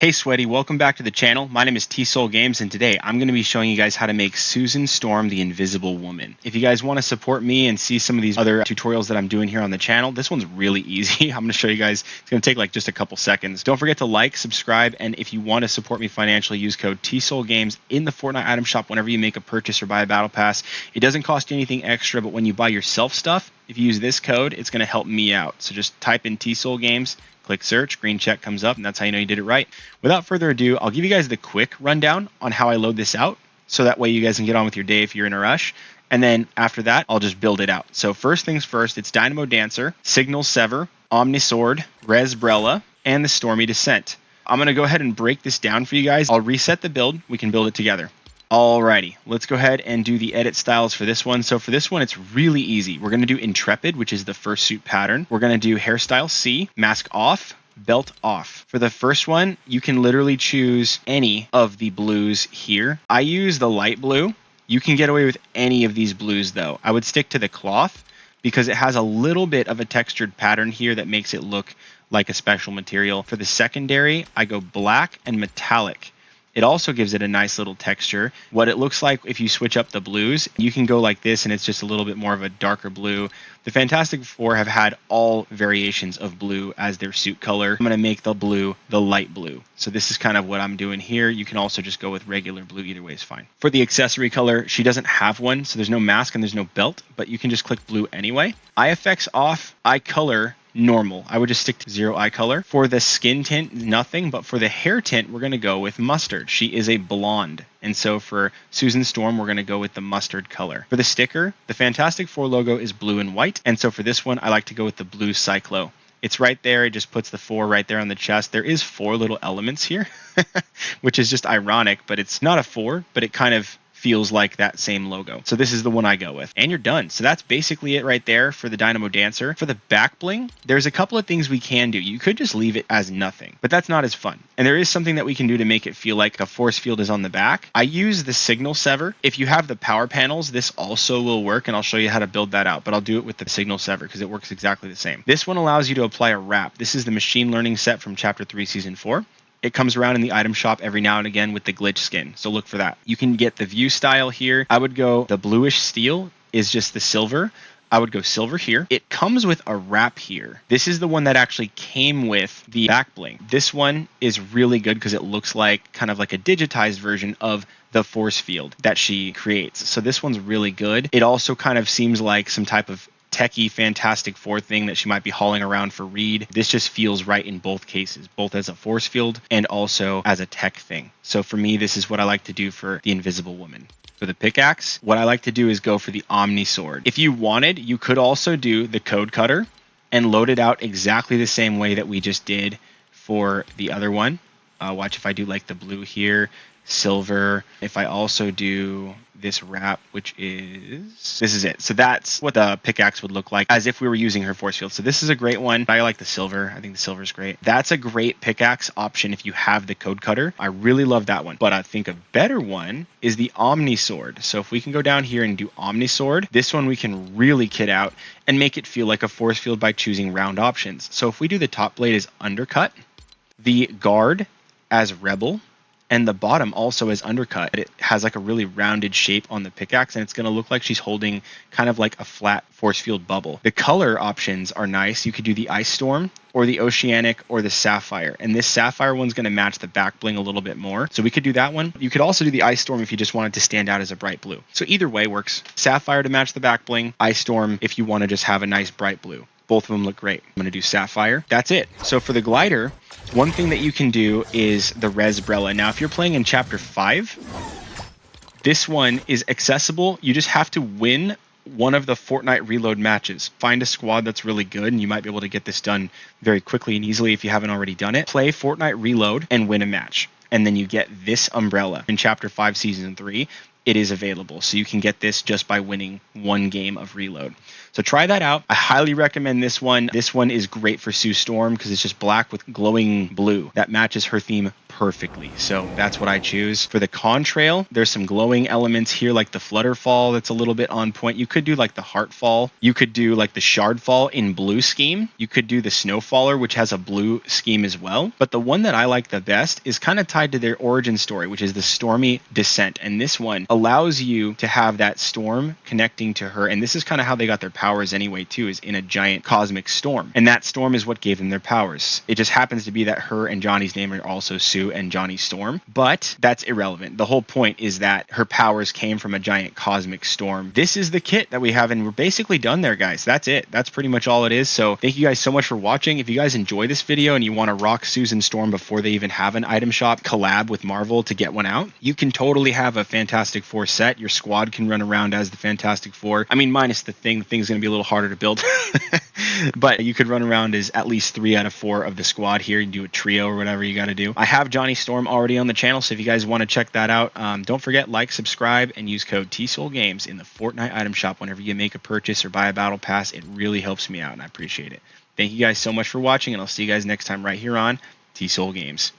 Hey Sweaty, welcome back to the channel. My name is TSOL Games, and today I'm going to be showing you guys how to make Susan Storm the Invisible Woman. If you guys want to support me and see some of these other tutorials that I'm doing here on the channel, this one's really easy. I'm going to show you guys. It's going to take like just a couple seconds. Don't forget to like, subscribe, and if you want to support me financially, use code TSOL Games in the Fortnite item shop whenever you make a purchase or buy a battle pass. It doesn't cost you anything extra, but when you buy yourself stuff, if you use this code, it's going to help me out. So just type in TSOL Games. Click search, green check comes up, and that's how you know you did it right. Without further ado, I'll give you guys the quick rundown on how I load this out, so that way you guys can get on with your day if you're in a rush. And then after that, I'll just build it out. So first things first, it's Dynamo Dancer, Signal Sever, Omnisword, Resbrella, and the Stormy Descent. I'm going to go ahead and break this down for you guys. I'll reset the build. We can build it together. Alrighty, let's go ahead and do the edit styles for this one. So for this one, it's really easy. We're going to do Intrepid, which is the first suit pattern. We're going to do Hairstyle C, Mask off, Belt off. For the first one, you can literally choose any of the blues here. I use the light blue. You can get away with any of these blues though. I would stick to the cloth because it has a little bit of a textured pattern here that makes it look like a special material. For the secondary, I go black and metallic. It also gives it a nice little texture. What it looks like if you switch up the blues, you can go like this and it's just a little bit more of a darker blue. The Fantastic Four have had all variations of blue as their suit color. I'm going to make the blue the light blue. So this is kind of what I'm doing here. You can also just go with regular blue. Either way is fine. For the accessory color, she doesn't have one, so there's no mask and there's no belt, but you can just click blue anyway. Eye effects off, eye color normal. I would just stick to 0 eye color. For the skin tint, nothing, but for the hair tint, we're going to go with mustard. She is a blonde. And so for Susan Storm, we're going to go with the mustard color. For the sticker, the Fantastic Four logo is blue and white. And so for this one, I like to go with the blue Cyclo. It's right there. It just puts the 4 right there on the chest. There is 4 little elements here, which is just ironic, but it's not a 4, but it kind of feels like that same logo. So this is the one I go with. And you're done. So that's basically it right there for the Dynamo Dancer. For the back bling, there's a couple of things we can do. You could just leave it as nothing, but that's not as fun. And there is something that we can do to make it feel like a force field is on the back. I use the Signal Sever. If you have the power panels, this also will work, and I'll show you how to build that out, but I'll do it with the Signal Sever because it works exactly the same. This one allows you to apply a wrap. This is the machine learning set from Chapter 3, Season 4. It comes around in the item shop every now and again with the glitch skin, so look for that. You can get the view style here. I would go the bluish steel is just the silver. I would go silver here. It comes with a wrap here. This is the one that actually came with the back bling. This one is really good because it looks like kind of like a digitized version of the force field that she creates. So this one's really good. It also kind of seems like some type of techie Fantastic Four thing that she might be hauling around for Reed. This just feels right in both cases, both as a force field and also as a tech thing. So for me, this is what I like to do for the Invisible Woman. For the pickaxe, what I like to do is go for the Omnisword. If you wanted, you could also do the code cutter and load it out exactly the same way that we just did for the other one. Watch if I do like the blue here, silver. If I also do this wrap, which is, this is it. So that's what the pickaxe would look like as if we were using her force field. So this is a great one. I like the silver. I think the silver is great. That's a great pickaxe option if you have the code cutter. I really love that one. But I think a better one is the Omnisword. So if we can go down here and do Omnisword, this one we can really kit out and make it feel like a force field by choosing round options. So if we do the top blade as undercut, the guard as rebel, and the bottom also is undercut. It has like a really rounded shape on the pickaxe, and it's going to look like she's holding kind of like a flat force field bubble. The color options are nice. You could do the Ice Storm or the Oceanic or the Sapphire. And this Sapphire one's going to match the back bling a little bit more. So we could do that one. You could also do the Ice Storm if you just wanted to stand out as a bright blue. So either way works. Sapphire to match the back bling, Ice Storm if you want to just have a nice bright blue. Both of them look great. I'm going to do Sapphire. That's it. So for the glider, one thing that you can do is the Resbrella. Now, if you're playing in Chapter 5, this one is accessible. You just have to win one of the Fortnite reload matches. Find a squad that's really good, and you might be able to get this done very quickly and easily if you haven't already done it. Play Fortnite reload and win a match. And then you get this umbrella. In Chapter 5, Season 3, it is available. So you can get this just by winning one game of reload. So try that out. I highly recommend this one. This one is great for Sue Storm because it's just black with glowing blue. That matches her theme perfectly. So that's what I choose. For the contrail, there's some glowing elements here like the flutterfall that's a little bit on point. You could do like the heartfall. You could do like the shardfall in blue scheme. You could do the snowfaller, which has a blue scheme as well. But the one that I like the best is kind of tied to their origin story, which is the stormy descent. And this one allows you to have that storm connecting to her. And this is kind of how they got their powers anyway, too, is in a giant cosmic storm. And that storm is what gave them their powers. It just happens to be that her and Johnny's name are also Sue and Johnny Storm. But that's irrelevant. The whole point is that her powers came from a giant cosmic storm. This is the kit that we have, and we're basically done there, guys. That's it. That's pretty much all it is. So thank you guys so much for watching. If you guys enjoy this video and you want to rock Susan Storm before they even have an item shop collab with Marvel to get one out, you can totally have a Fantastic Four set. Your squad can run around as the Fantastic Four. I mean, minus the thing. The thing's going to be a little harder to build. But you could run around as at least 3 out of 4 of the squad here. You do a trio or whatever you got to do. I have Johnny Storm already on the channel, so if you guys want to check that out, don't forget, like, subscribe, and use code TSOL Games in the Fortnite item shop whenever you make a purchase or buy a battle pass. It really helps me out, and I appreciate it. Thank you guys so much for watching, and I'll see you guys next time right here on TSOL Games.